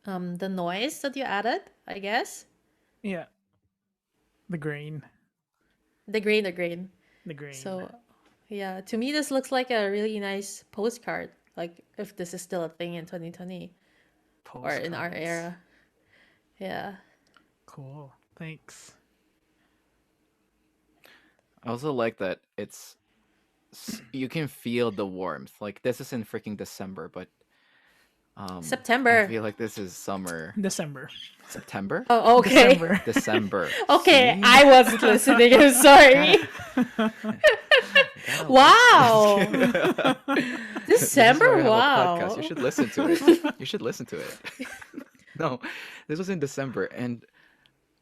noise that you added, I guess. Yeah. The grain. The grain, the grain. The grain. So yeah, to me this looks like a really nice postcard. Like if this is still a thing in 2020 or in our Postcards. era. Yeah. Cool. Thanks. I also like that you can feel the warmth. Like this is in freaking December, but I September. feel like this is summer. December. September? Oh, okay. December. December. Okay, See? I wasn't listening. I'm sorry. Gotta Wow. listen. This is why December. we have a podcast. You Wow. should listen to it. You should listen to it. No, this was in December, and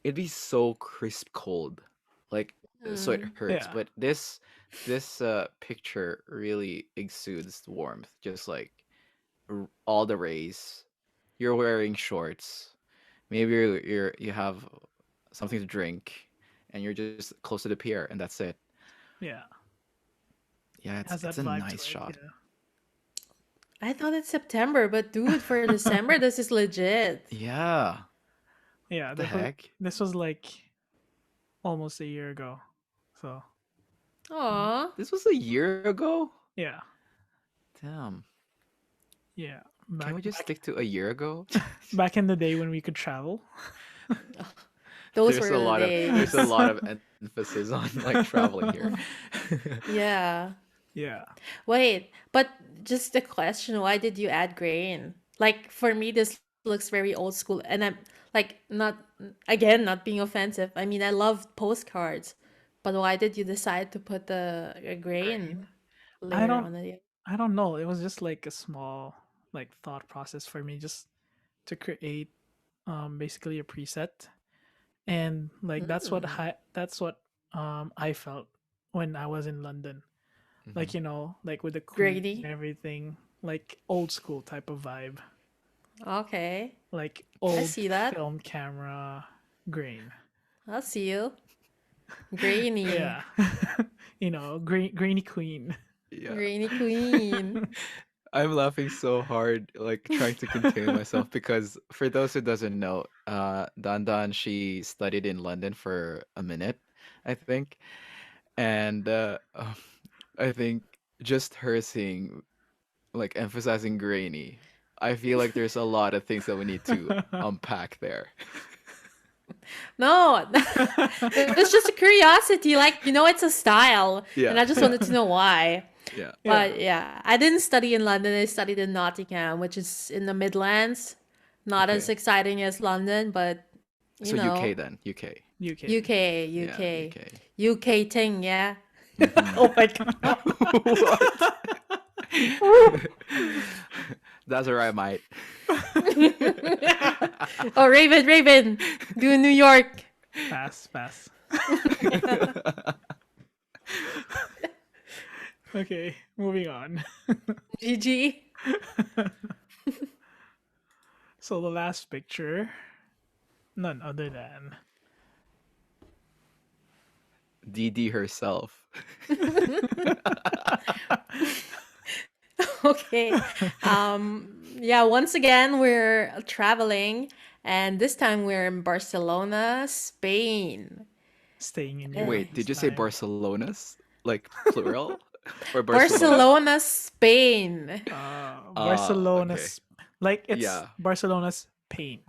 it'd be so crisp cold, like so it Mm. hurts. Yeah. But this picture really exudes warmth, just like all the rays. You're wearing shorts. Maybe you have something to drink, and you're just close to the pier, and that's it. Yeah. Yeah, Has it's that a vibe to nice it. shot. Yeah. I thought it's September, but dude, for December, this is legit. Yeah. Yeah. The heck? This was like almost a year ago. So Aw. This was a year ago? yeah. Damn. Yeah. Can Back we just back stick to a year ago? back in the day when we could travel. Those were the There's a days. lot of emphasis on like traveling here. Yeah. Yeah. Wait, but just a question, why did you add grain? Like for me this looks very old school and I'm like not again not being offensive. I mean, I love postcards, But why did you decide to put the Grain. grain I layer don't on it? I don't know. It was just like a small like thought process for me just to create basically a preset, and like Mm, that's what I felt when I was in London. Hmm. Like like with the queen and grainy. everything, like old school type of vibe, Okay. like I old see that. film camera grain. I'll see you. Grainy. Yeah. Grainy queen. Yeah. Grainy queen. I'm laughing so hard, like trying to contain myself because for those who doesn't know, Dandan, she studied in London for a minute, I think, and I think just her saying like emphasizing grainy, I feel like there's a lot of things that we need to unpack there. No, it was just a curiosity. Like, it's a style. And Yeah, I just yeah, wanted to know why. yeah. Yeah. But yeah, I didn't study in London. I studied in Nottingham, which is in the Midlands. Not as Okay. exciting as London, but So UK then, UK. UK. UK, Yeah, UK, UK. UK thing, yeah. Hmm. Oh my god. What? That's alright, mate. Oh, Raven, Raven, do New York. Pass, pass. Okay, moving on. GG. So the last picture, none other than DD herself. Okay. Yeah, once again, we're traveling, and this time we're in Barcelona, Spain. staying in Europe Wait, Eh, this did you say time. Barcelona's? Like plural? Or Barcelona? Barcelona, Spain. Okay. Barcelona's, like it's Yeah, Barcelona's pain.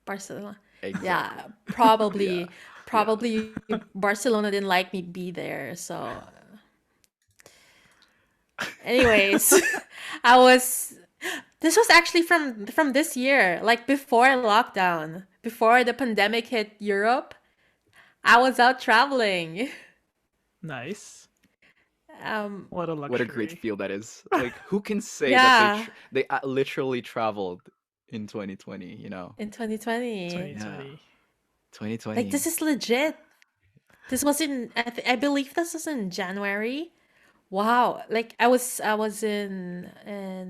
Barcelona. Yeah, exactly. Yeah, probably, yeah. probably Barcelona didn't like me be there. So, anyways, I was. This was actually from this year, like before lockdown, before the pandemic hit Europe. I was out traveling. Nice. Um, What a What a great luxury. feel that is. Like, who can say that yeah, they literally traveled in 2020? in 2020. Yeah, 2020. Like this 2020. is legit. This was in I believe this was in January. Wow. Like I was in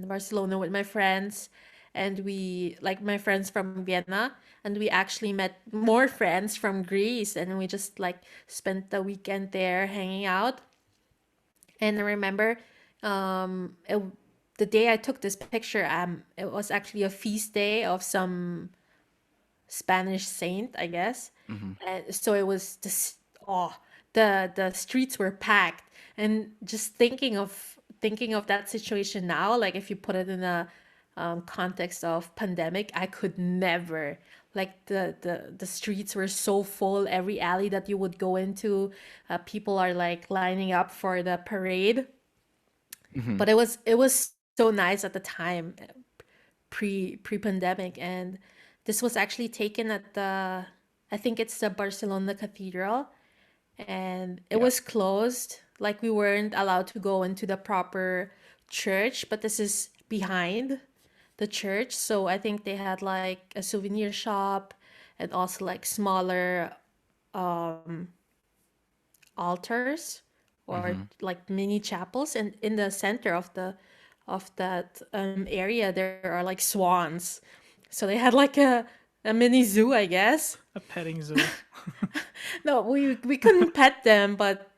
Barcelona with my friends, and we like my friends from Vienna, and we actually met more friends from Greece, and we just like spent the weekend there hanging out. And I remember the day I took this picture, it was actually a feast day of some Spanish saint, I guess. Hmm. And so it was just oh, the streets were packed. And just thinking of that situation now, like if you put it in a context of pandemic, I could never. Like the streets were so full. Every alley that you would go into, people are like lining up for the parade. Hmm. But it was so nice at the time, pre-pandemic, and this was actually taken at the, I think it's the Barcelona Cathedral, and it Yeah. was closed. Like we weren't allowed to go into the proper church, but this is behind the church, so I think they had like a souvenir shop and also like smaller altars or Hmm. like mini chapels, and in the center of that area there are like swans, so they had like a mini zoo, I guess. A petting zoo. No, we couldn't pet them, but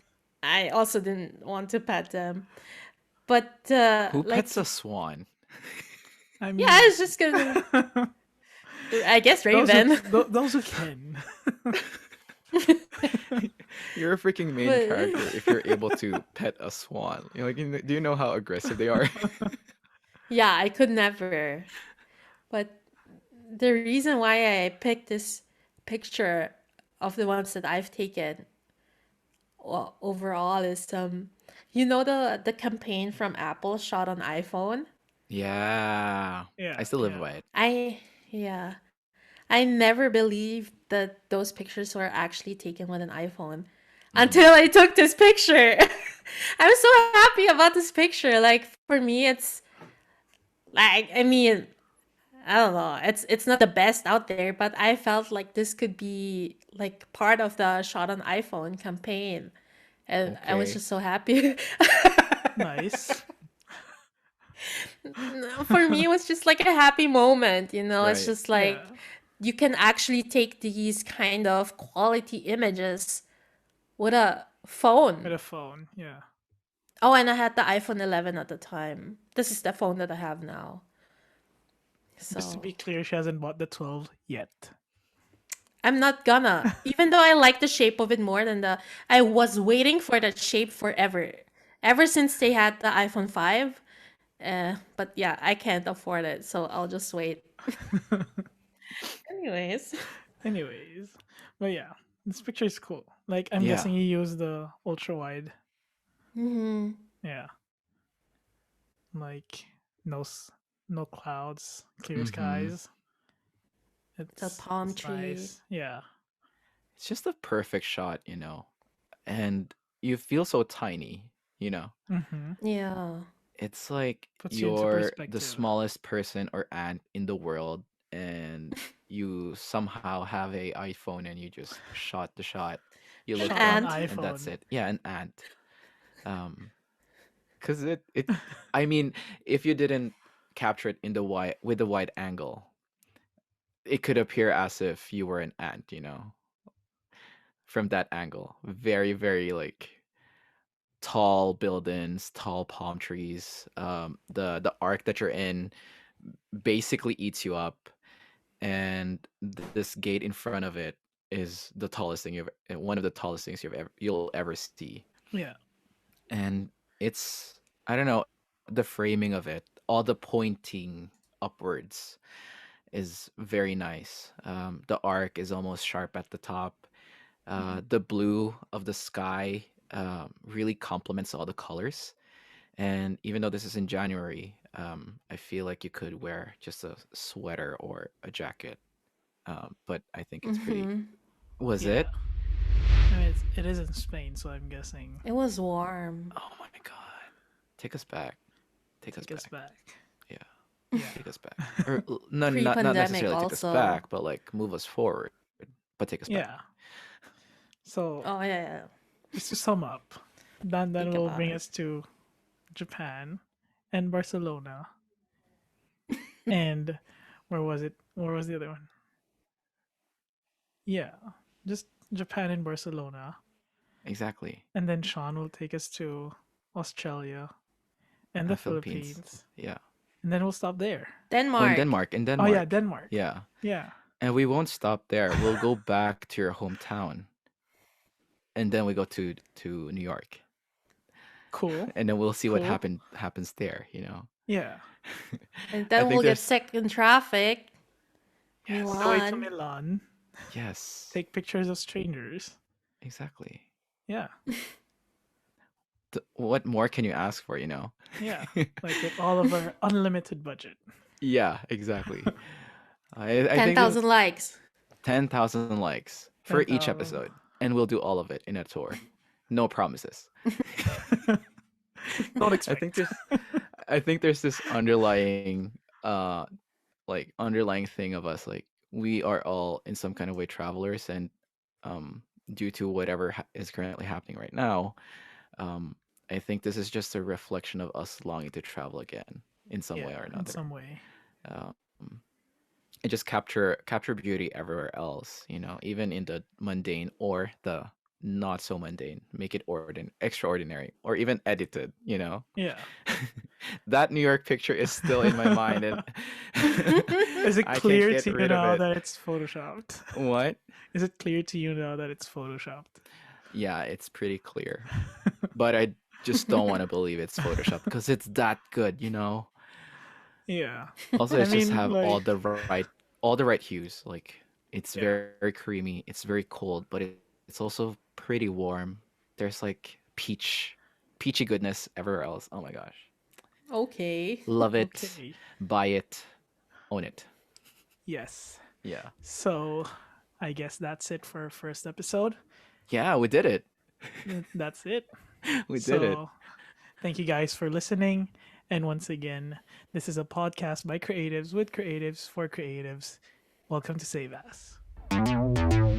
I also didn't want to pet them. But Who pets a like, swan? I yeah, I mean, was just gonna, I guess those who Raven. those who can. You're a freaking main But character if you're able to pet a swan. Like, do you know how aggressive they are? yeah, I could never. But the reason why I picked this picture of the ones that I've taken overall is the campaign from Apple shot on iPhone. Yeah, I Yeah, still live yeah. by it. I Yeah, I never believed that those pictures were actually taken with an iPhone. Mm-hmm. until I took this picture. I'm so happy about this picture. Like for me, it's like I mean, I don't know. It's not the best out there, but I felt like this could be like part of the shot on iPhone campaign, and I was Okay. just so happy. Nice. No, for me, it was just like a happy moment. It's Right. just Yeah. like you can actually take these kind of quality images with a With phone. a phone. Yeah. Oh, and I had the iPhone 11 at the time. This is the phone that I have now. Just to So be clear, she hasn't bought the 12 yet. I'm not gonna. Even though I like the shape of it more than the. I was waiting for that shape forever. Ever since they had the iPhone 5. But yeah, I can't afford it, so I'll just wait. Anyways. Anyways, but yeah, this picture is cool. Like, I'm Yeah. guessing you use the ultra wide. Hmm. Yeah. Like, no, no clouds, clear Mm-hmm. skies. The It's palm it's tree. nice. Yeah. It's just the perfect shot. And you feel so tiny, you know. Mm-hmm. Yeah. It's like Puts you into you're the perspective. smallest person or ant in the world, and you somehow have a iPhone and you just shot the shot. You An looked Shot up, on ant. and that's iPhone. it. Yeah, an ant. Um, because I mean, if you didn't capture it in the wide with the wide angle, it could appear as if you were an ant, from that angle. Very, very like tall buildings, tall palm trees. The arc that you're in basically eats you up, and this gate in front of it is the tallest thing one of the tallest things you'll ever see. Yeah. And it's, I don't know, the framing of it, all the pointing upwards is very nice. The arc is almost sharp at the top. The blue of the sky really complements all the colors. And even though this is in January, I feel like you could wear just a sweater or a jacket. But I think it's pretty. Hmm. Was Yeah. it? I mean, it is in Spain, so I'm guessing. It was warm. Oh my God. Take us back. Take us Take us back. back. Yeah. Yeah. Take us back. Or no, not Pre-pandemic necessarily take us also. back, but like move us forward. But take us back. Yeah. So, Oh yeah, yeah. just to sum up, then Speak will about bring it. us to Japan and Barcelona. And where was it? Where was the other one? Yeah. Just Japan and Barcelona. Exactly. And then Sean will take us to Australia and the Philippines. Philippines. Yeah. And then we'll stop there. Oh, in Denmark. Denmark. In Oh, yeah, Denmark. Denmark. Yeah. Yeah. And we won't stop there. We'll go back to your hometown, and then we go to New York, Cool. and then we'll see what Cool. happens there. Yeah. And I then think we'll get there's stuck in traffic. yes, The way to Milan. Milan. yes, Take pictures of strangers. exactly. Yeah. What more can you ask for? Yeah. Like with all of our unlimited budget. Yeah, exactly. I Ten think this thousand is likes. 10,000 likes for each 10,000. episode, and we'll do all of it in a tour. No promises. Don't I think expect. there's I think there's this underlying thing of us, like we are all in some kind of way travelers, and um due to whatever is currently happening right now, um I think this is just a reflection of us longing to travel again in some way Yeah, or in another. some way. um and just capture beauty everywhere else, even in the mundane or the not so mundane. Make it extraordinary, or even edited. Yeah. That New York picture is still in my mind, and Is it I can't clear get to you rid of now it. that it's photoshopped? What? Is it clear to you now that it's photoshopped? Yeah, it's pretty clear. But I just don't want to believe it's Photoshop because it's that good. Yeah. Also, I it's just mean, have all like, the right hues. Like it's yeah. very creamy, it's very cold, but it's also pretty warm. There's like peachy goodness everywhere else. Oh my gosh. Okay. Love it. Okay. Buy it. Own it. Yes. Yeah. So, I guess that's it for our first episode. Yeah, we did it. That's it. We did it. So thank you guys for listening. And once again, this is a podcast by creatives with creatives for creatives. Welcome to Save As.